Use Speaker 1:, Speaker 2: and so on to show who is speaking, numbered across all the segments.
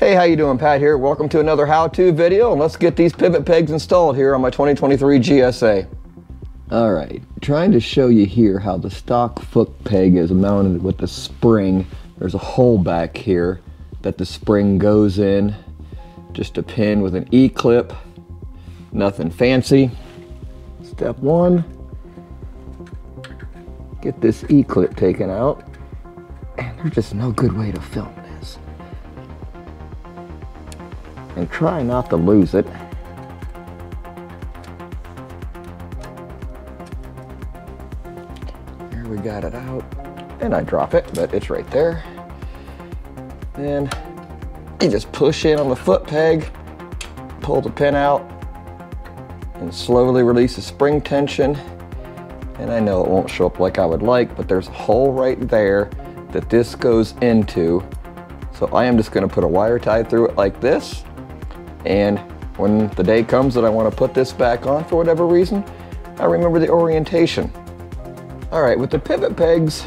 Speaker 1: Hey, how you doing? Pat here. Welcome to another how-to video, and let's get these pivot pegs installed here on my 2023 GSA. All right, trying to show you here how the stock foot peg is mounted with the spring. There's a hole back here that the spring goes in. Just a pin with an E-clip. Nothing fancy. Step one, get this E-clip taken out. And there's just no good way to film this. And try not to lose it. There, we got it out. And I drop it, but it's right there. Then you just push in on the foot peg, pull the pin out, and slowly release the spring tension. And I know it won't show up like I would like, but there's a hole right there that this goes into. So I am just going to put a wire tie through it like this. And when the day comes that I want to put this back on for whatever reason, I remember the orientation. All right, with the pivot pegs,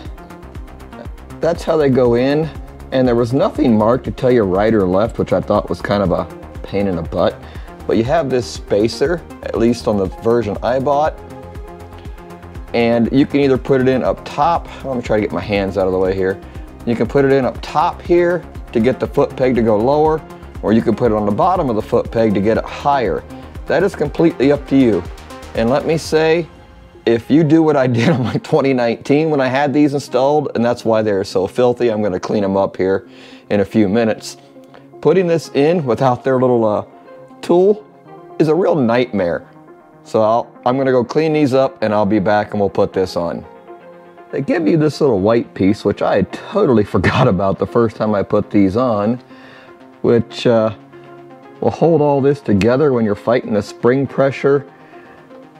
Speaker 1: that's how they go in. And there was nothing marked to tell you right or left, which I thought was kind of a pain in the butt. But you have this spacer, at least on the version I bought. And you can either put it in up top. Let me try to get my hands out of the way here. You can put it in up top here to get the foot peg to go lower, or you can put it on the bottom of the foot peg to get it higher. That is completely up to you. And let me say, if you do what I did on my 2019 when I had these installed, and that's why they're so filthy, I'm gonna clean them up here in a few minutes. Putting this in without their little tool is a real nightmare. So I'm gonna go clean these up and I'll be back and we'll put this on. They give you this little white piece, which I had totally forgot about the first time I put these on, which will hold all this together when you're fighting the spring pressure,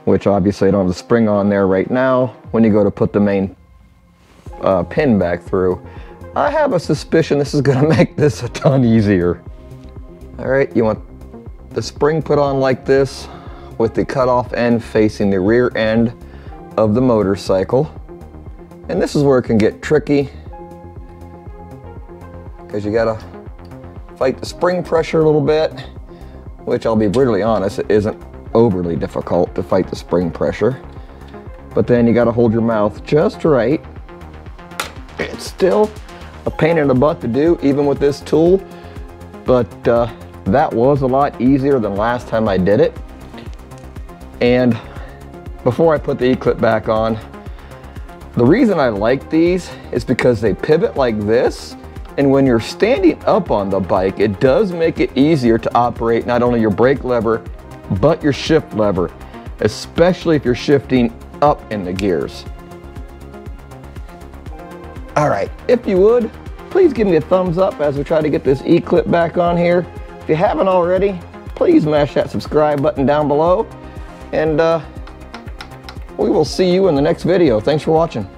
Speaker 1: which obviously I don't have the spring on there right now when you go to put the main pin back through. I have a suspicion this is gonna make this a ton easier. All right, you want the spring put on like this with the cutoff end facing the rear end of the motorcycle. And this is where it can get tricky, because you gotta fight the spring pressure a little bit, which I'll be brutally honest, it isn't overly difficult to fight the spring pressure. But then you gotta hold your mouth just right. It's still a pain in the butt to do, even with this tool, but that was a lot easier than last time I did it. And before I put the E-clip back on, the reason I like these is because they pivot like this, and when you're standing up on the bike, it does make it easier to operate not only your brake lever, but your shift lever, especially if you're shifting up in the gears. All right, if you would, please give me a thumbs up as we try to get this E-clip back on here. If you haven't already, please mash that subscribe button down below, and we will see you in the next video. Thanks for watching.